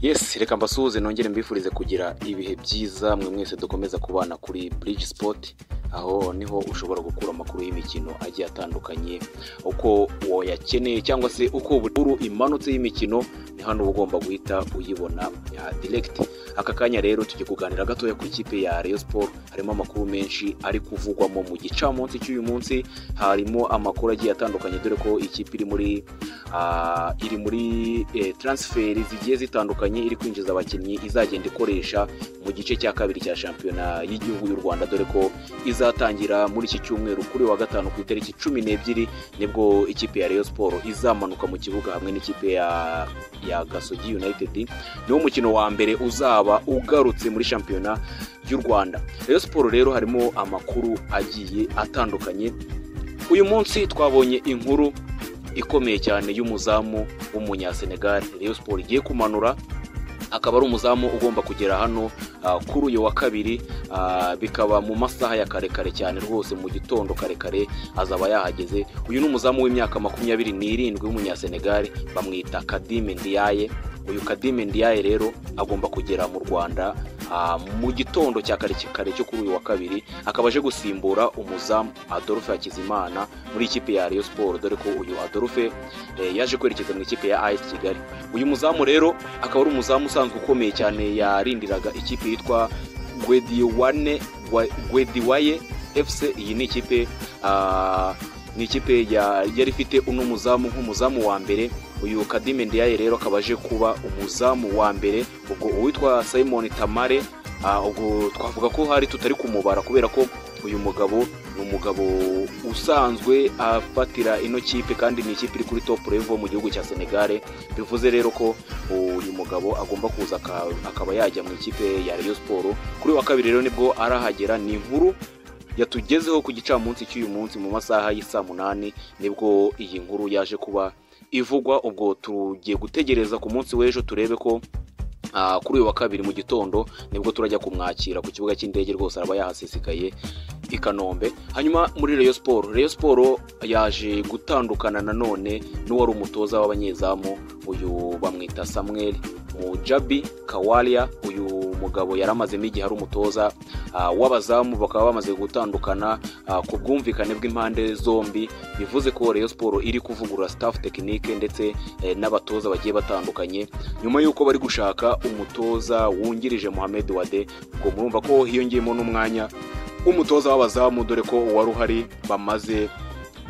Yes, reka mbasuhuze nongere mbifurize kugira ibihe byiza mwe mwese dukomeza kubana kuri Bridge Sport, aho niho ushobora gukura amakuru y'imikino agiye atandukanye uko wayakeneye cyangwa se uko buri imanutse y'imikino ni hano ugomba guhita uyibona direct. Aka kanya rero tujye kuganira gatoya ku ikipe ya Rayon Sport. Harimo amakuru menshi ari kuvugwamo mu gicamunsi cy'uyu munsi, harimo amakuru agiye atandukanye dore ko ikipe iri muri transfer zigiye zitandukanye, iri kwinjiza abakinnyi izagenda ikoresha mu gice cya kabiri cya shampiyona y'igihugu y'u Rwanda, dore ko izatangira muri iki cyumweru kuri wa gatanu ku itariki 12 nibwo ikipe ya Rayon Sport izamanuka mu kibuga hamwe n'ikipe ya Gasogi United. Niwo mukino wa mbere uzaba ugarutse muri shampiyona y'u Rwanda. Rayon Sport rero harimo amakuru agiye atandukanye. Uyu munsi twabonye inkuru ikomeye cyane y'umuzamu w'umunyasenegal Rayon Sport igiye kumanura, akaba ari umuzamu ugomba kugera hano kuri uyu wa kabiri, bikaba mu masaha ya karekare cyane rwose, mu gitondo karekare azaba yahageze. Uyu ni umuzamu w'imyaka 27 w'umunyasenegal, bamwita Kadime Ndiaye. Uyu Kadime Ndiaye rero agomba kugera mu Rwanda mu gitondo cya kare cyo kuri uyu wa kabiri, akaba aje gusimbura umuzamu Adolphe Hakizimana muri ikipe ya Rayon Sport, dore ko uyu Adolphe yaje kwerekeza mu ikipe ya AS Kigali. Uyu muzamu rero akaba ari umuzamu usanzwe ukomeye cyane, yarindiraga ikipe yitwa Gwediwaye FC. Iyi ni ikipe yari ifite uno muzamu nk'umuzamu wa mbere. Uyu Kadime Ndiaye rero akaba aje kuba umuzamu wa mbere, ubwo uwitwa Simon Tamare ubwo twavuga ko hari tutari kumubara kubera ko uyu mugabo ni umugabo usanzwe afatira ino kipe kandi ni ikipe iri kuri top level mu gihugu cya Senegal. Bivuze rero ko uyu mugabo agomba kuza akaba yajya mu ikipe ya Rayon Sport kuri wa kabiri. Rero nibwo arahagera. Ni inkuru yatugezeho ku gicamunsi cy'uyu munsi mu masaha y'isa 8 nibwo iyi nkuru yaje kuba ivugwa. Ubwo tugiye gutegereza ku munsi w'ejo turebe ko kuri uyu wa kabiri mu gitondo nibwo turajya kumwakira ku kibuga cy'indege, rwose araba yahasesekaye i Kanombe. Hanyuma muri Rayon Sport yaje gutandukana nanone n'uwari umutoza w'abanyezamu, uyu bamwita Samuel Mujabi Kawalia. Uyu mugabo yaramazemo igihe ari umutoza w'abazamu, bakaba bamaze gutandukana ku bwumvikane bw'impande zombi. Bivuze ko Rayon Sport iri kuvugura staff technique ndetse n'abatoza bagiye batandukanye, nyuma y'uko bari gushaka umutoza wungirije Mohamed Wade. Ubwo murumva ko hiyongeyemo n'umwanya umutoza w'abazamu, dore ko wari uhari bamaze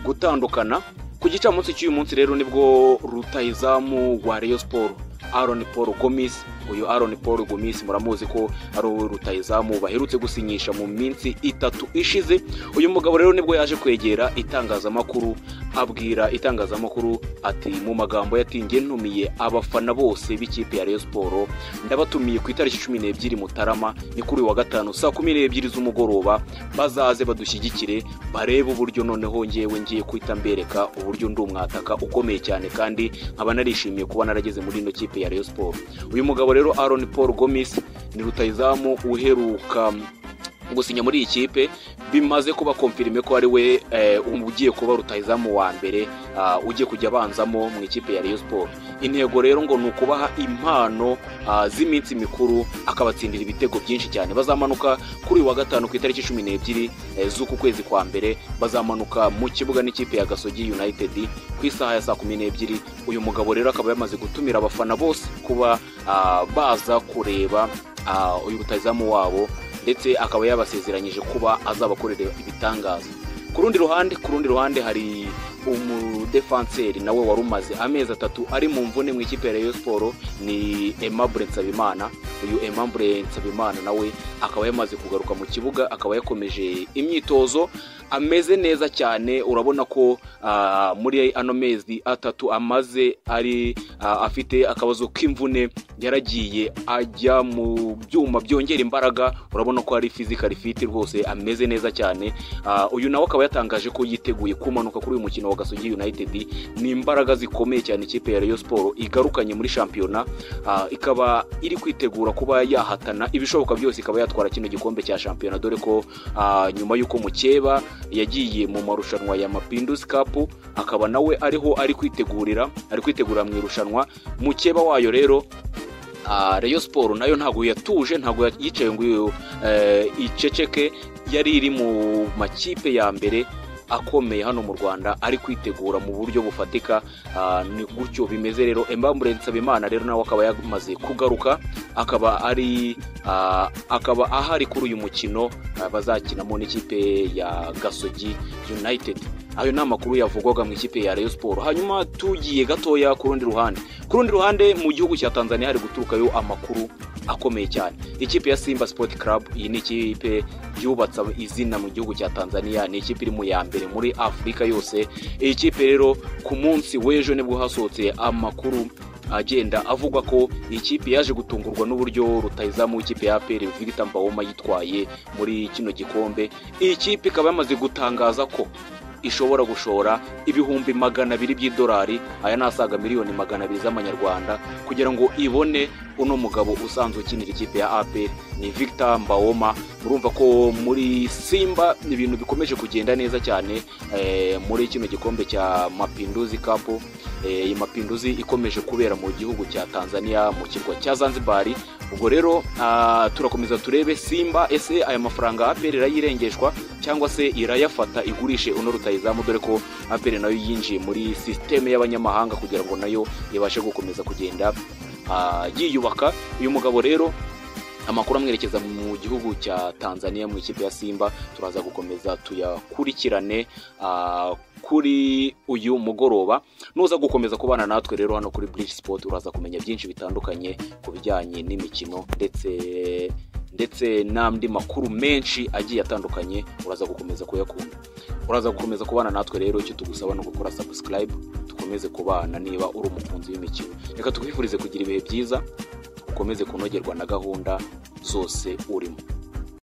gutandukana. Ku gicamunsi cy'uyu munsi rero nibwo rutahizamu wa Rayon Sport Aaron Paul Gomis, uyu Aaron Paul Gomis muramuzi ko ari rutahizamu baherutse gusinyisha mu minsi 3 ishize. Uyu mugabo rero nibwo yaje kwegera itangazamakuru, abwira itangazamakuru ati mu magambo yatingiye, ntumiye abafana bose b'ikipe ya Rayon Sport, ndabatumiye ku itariki 12 Mutarama, ni kuri wa gatanu saa 12 z'umugoroba, bazaze badushyigikire barebe uburyo noneho ngiye kwita mbereka uburyo ndi umwataka ukomeye cyane, kandi nkaba narishimiye kuba narageze muri ino kipe ya Rayon Sport. Uyu mugabo rero Aaron Paul Gomis ni rutahizamu uheruka gusinya muri iyi kipe, bimaze kuba confirme ko ari we ugiye kuba rutahizamu wa mbere ugiye kujya abanzamo mu ikipe ya Rayon Sport. Intego rero ngo nukubaha impano z'iminsi mikuru, akabatsindira ibitego byinshi cyane. Bazamanuka kuri wa gatanu ku itariki 12 z'uku kwezi kwa mbere, bazamanuka mu kibuga n'ikipe ya Gasogi United ku isaha ya saa 12. Uyu mugabo rero akaba yamaze gutumira abafana bose kuba baza kureba uyu rutahizamu wabo, ndetse akaba yabasezeranyije kuba azabakorera ibitangaza. Ku rundi ruhande hari umudefenseri nawe wari umaze amezi 3 ari mu mvune mu ikipe ya Rayon Sport, ni Aimable Nsabimana. Uyu Aimable Nsabimana nawe akaba yamaze kugaruka mu kibuga, akaba yakomeje imyitozo, ameze neza cyane. Urabona ko muri ano mezi 3 amaze ari afite akabazo k'imvune, yaragiye ajya mu byuma byongera imbaraga. Urabona ko ari physical fit rwose, ameze neza cyane. Uyu nawe akaba yatangaje ko yiteguye kumanuka kuri uyu mukino wa Gasogi United. Ni imbaraga zikomeye cyane ikipe ya Rayon Sport igarukanye muri shampiyona, ikaba iri kwitegura kuba yahatana ibishoboka byose, ikaba yatwara kino gikombe cya shampiyona, dore ko nyuma y'uko Mukeba yagiye mu marushanwa ya Mapinduzi Cup, akaba nawe ariho ari kwitegurira mu irushanwa. Mukeba wayo rero Rayon Sport nayo ntabwo yatuje, ntabwo yicaye ngo iceceke, yari iri mu makipe ya mbere akomeye hano mu Rwanda, ari kwitegura mu buryo bufatika. Ni gutyo bimeze rero. Aimable Nsabimana rero nawe akaba yamaze kugaruka, akaba ahari kuri uyu mukino bazakinamo n'ikipe ya Gasogi United. Ayo ni amakuru yavugwaga mu ikipe ya Rayon Sport. Hanyuma tugiye gatoya ku rundi ruhande mu gihugu cya Tanzania hari guturukayo amakuru akomeye cyane. Ikipe ya Simba Sport Club, iyi ni ikipe yubatse izina mu gihugu cya Tanzania, ni ikipe iri mu ya mbere muri Afurika yose. Iyi kipe rero ku munsi w'ejo nibwo hasohotse amakuru agenda avuga ko ikipe yaje gutungurwa n'uburyo rutahizamu w'ikipe ya APR Victor Mbawoma yitwaye muri kino gikombe. Iyi kipe ikaba yamaze gutangaza ko ishobora gushora ibihumbi 200 by'idolari, aya nasaga miliyoni 200 z'amanyarwanda, kugira ngo ibone uno mugabo usanzwe ukinira ikipe ya APR ni Victor Mbawoma. Murumva ko muri Simba ibintu bikomeje kugenda neza cyane muri kino gikombe cya Mapinduzi Cup. Iyi Mapinduzi ikomeje kubera mu gihugu cya Tanzania mu kirwa cya Zanzibar. Ubwo rero turakomeza turebe Simba ese aya mafaranga APR irayirengeshwa cyangwa se irayafata igurishe uno rutahizamu, dore ko APR nayo yinjiye muri systeme y'abanyamahanga kugira ngo nayo ibashe gukomeza kugenda yiyubaka. Uyu mugabo rero amakuru amwerekeza mu gihugu cya Tanzania mu ikipe ya Simba, turaza gukomeza tuyakurikirane kuri uyu mugoroba. Nuza gukomeza kubana natwe rero hano kuri Bridge Sport, uraza kumenya byinshi bitandukanye ku bijyanye n'imikino ndetse n'andi makuru menshi agiye atandukanye, uraza gukomeza kuyakunda. Uraza gukomeza kubana natwe rero, icyo tugusaba no gukora subscribe, tukomeze kubana niba uri umukunzi w'imikino. Reka tukwifurize kugira ibihe byiza, ukomeze kunogerwa na gahunda zose urimo.